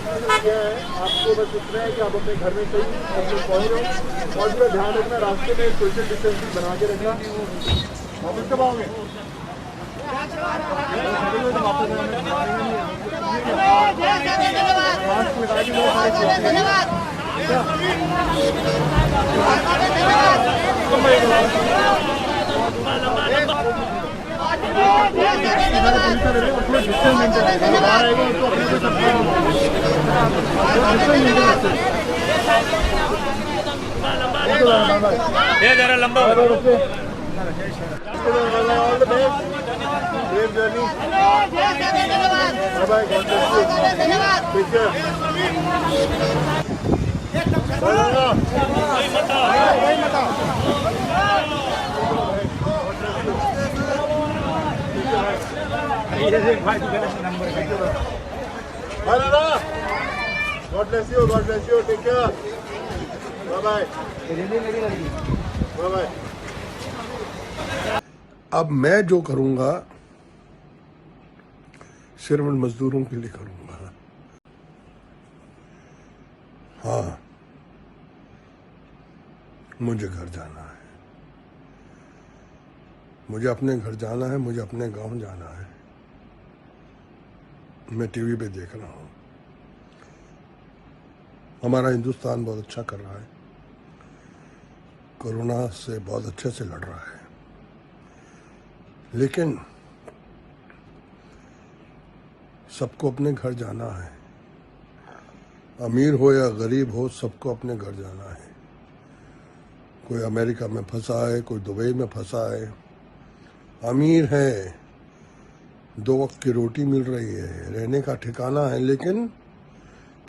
Vaccination किया है, आपको बस इतना है कि आप अपने घर में सही अपने पहुँच रहे हो और पूरा ध्यान रखना, रास्ते में सोशल डिस्टेंसिंग बना के रखना। वापस कब आओगे? ये जरा लंबा All the best. Safe journey. Bye bye. God bless you. Take care. Bye Dada. God bless you. God bless you. Take care. Bye bye. Bye bye. अब मैं जो करूंगा सिर्फ उन मजदूरों के लिए करूंगा। हाँ, मुझे घर जाना है, मुझे अपने घर जाना है, मुझे अपने गांव जाना है। मैं टीवी पे देख रहा हूं हमारा हिंदुस्तान बहुत अच्छा कर रहा है, कोरोना से बहुत अच्छे से लड़ रहा है, लेकिन सबको अपने घर जाना है। अमीर हो या गरीब हो, सबको अपने घर जाना है। कोई अमेरिका में फंसा है, कोई दुबई में फंसा है। अमीर है, 2 वक्त की रोटी मिल रही है, रहने का ठिकाना है, लेकिन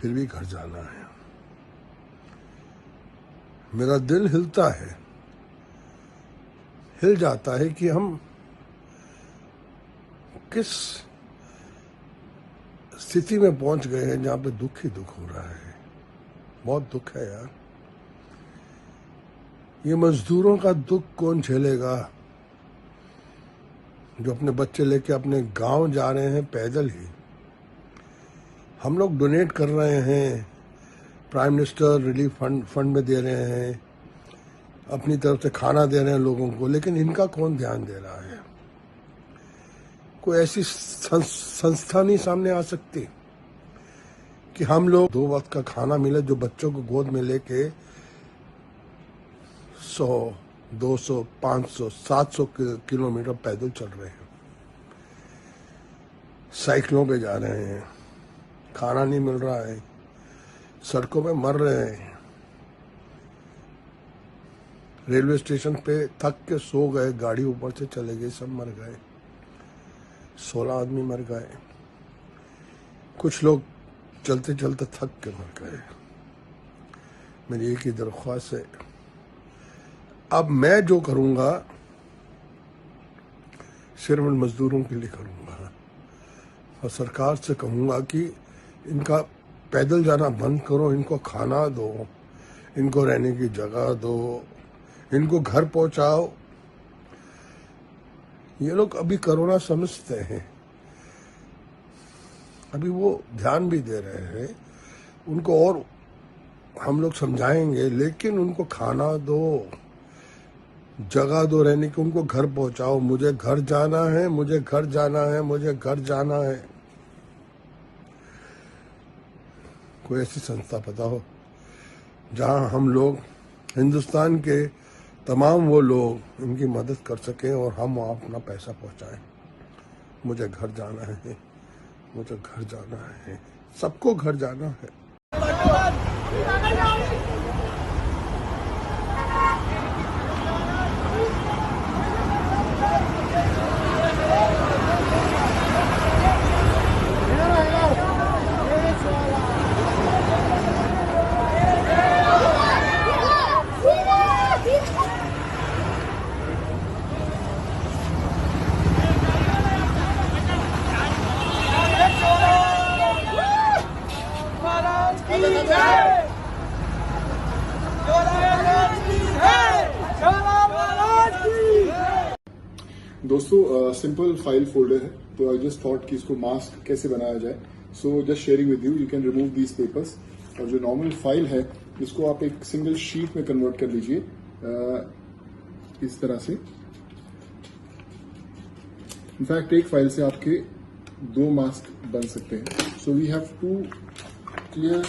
फिर भी घर जाना है। मेरा दिल हिलता है, हिल जाता है कि हम किस स्थिति में पहुंच गए हैं जहां पे दुख ही दुख हो रहा है। बहुत दुख है यार। ये मजदूरों का दुख कौन झेलेगा जो अपने बच्चे लेके अपने गांव जा रहे हैं पैदल ही। हम लोग डोनेट कर रहे हैं, प्राइम मिनिस्टर रिलीफ फंड में दे रहे हैं, अपनी तरफ से खाना दे रहे हैं लोगों को, लेकिन इनका कौन ध्यान दे रहा है। कोई ऐसी संस्था नहीं सामने आ सकती कि हम लोग 2 वक्त का खाना मिले, जो बच्चों को गोद में लेके 100, 200, 500, 700 किलोमीटर पैदल चल रहे हैं, साइकिलों पे जा रहे हैं, खाना नहीं मिल रहा है, सड़कों पे मर रहे हैं। रेलवे स्टेशन पे थक के सो गए, गाड़ी ऊपर से चले गई, सब मर गए, 16 आदमी मर गए, कुछ लोग चलते चलते थक के मर गए। मेरी एक ही दरख्वास्त है, अब मैं जो करूंगा सिर्फ उन मजदूरों के लिए करूंगा और सरकार से कहूंगा कि इनका पैदल जाना बंद करो, इनको खाना दो, इनको रहने की जगह दो, इनको घर पहुंचाओ। ये लोग अभी कोरोना समझते हैं, अभी वो ध्यान भी दे रहे हैं, उनको और हम लोग समझाएंगे, लेकिन उनको खाना दो, जगह दो रहने की, उनको घर पहुंचाओ। मुझे घर जाना है, मुझे घर जाना है, मुझे घर जाना है। कोई ऐसी संस्था पता हो जहां हम लोग हिंदुस्तान के तमाम वो लोग इनकी मदद कर सकें और हम वहाँ अपना पैसा पहुँचाएं। मुझे घर जाना है, मुझे घर जाना है, सबको घर जाना है। दोस्तों सिंपल फाइल फोल्डर है, तो आई जस्ट थॉट कि इसको मास्क कैसे बनाया जाए। So just sharing with you can remove these papers. और जो नॉर्मल फाइल है इसको आप एक सिंगल शीट में कन्वर्ट कर लीजिए इस तरह से। इनफैक्ट एक फाइल से आपके 2 मास्क बन सकते हैं। So we have 2 clear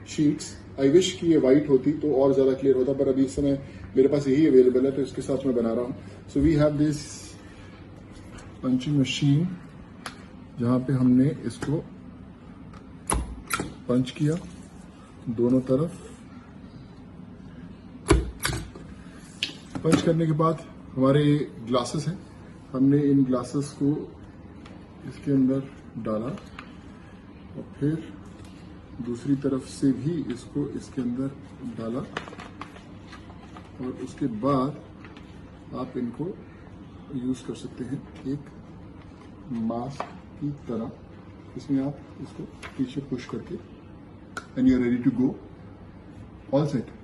sheets. I wish कि ये वाइट होती तो और ज्यादा क्लियर होता, पर अभी इस समय मेरे पास यही अवेलेबल है तो इसके साथ मैं बना रहा हूं। So we have this punching machine जहां पे हमने इसको पंच किया दोनों तरफ। पंच करने के बाद हमारे ग्लासेस हैं, हमने इन ग्लासेस को इसके अंदर डाला और फिर दूसरी तरफ से भी इसको इसके अंदर डाला और उसके बाद आप इनको यूज कर सकते हैं एक मास्क की तरह। इसमें आप इसको पीछे पुश करके and you are ready to go, all set.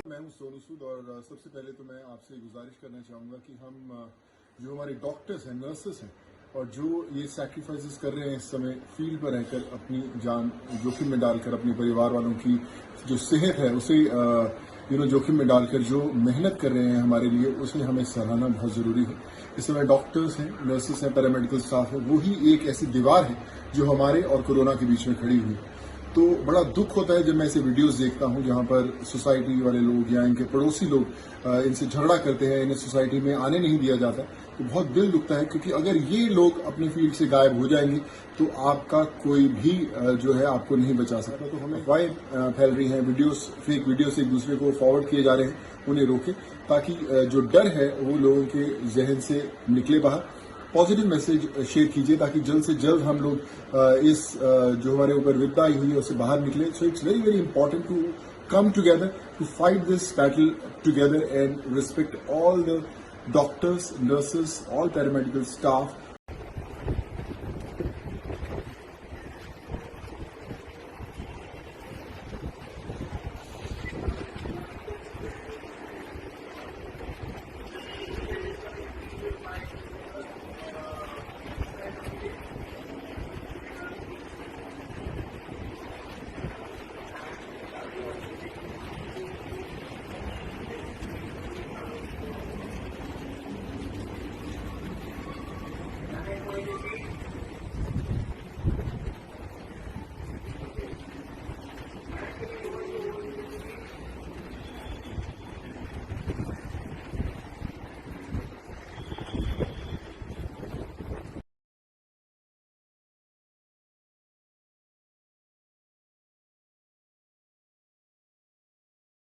मैं हूं सोनू सूद और सबसे पहले तो मैं आपसे गुजारिश करना चाहूंगा कि हम जो हमारे डॉक्टर्स हैं, नर्सेस हैं और जो ये सैक्रिफाइसेस कर रहे हैं इस समय फील्ड पर रहकर अपनी जान जोखिम में डालकर अपने परिवार वालों की जो सेहत है उसे जोखिम में डालकर जो मेहनत कर रहे हैं हमारे लिए, उसे हमें सराहना बहुत जरूरी है। इस समय डॉक्टर्स हैं, नर्सेस हैं, पैरामेडिकल स्टाफ है, वो ही एक ऐसी दीवार है जो हमारे और कोरोना के बीच में खड़ी हुई। तो बड़ा दुख होता है जब मैं ऐसे वीडियोस देखता हूं जहां पर सोसाइटी वाले लोग या इनके पड़ोसी लोग इनसे झगड़ा करते हैं, इन्हें सोसाइटी में आने नहीं दिया जाता, तो बहुत दिल दुखता है। क्योंकि अगर ये लोग अपनी फील्ड से गायब हो जाएंगे तो आपका कोई भी जो है आपको नहीं बचा सकता। तो हमें अफवाहें फैल रही हैं, वीडियोस, फेक वीडियोस एक दूसरे को फॉरवर्ड किए जा रहे हैं, उन्हें रोकें ताकि जो डर है वो लोगों के जहन से निकले बाहर पॉजिटिव मैसेज शेयर कीजिए ताकि जल्द से जल्द हम लोग इस जो हमारे ऊपर विपदा आई हुई है उससे बाहर निकले. So it's very very important to come together to fight this battle together and respect all the doctors, nurses, all paramedical staff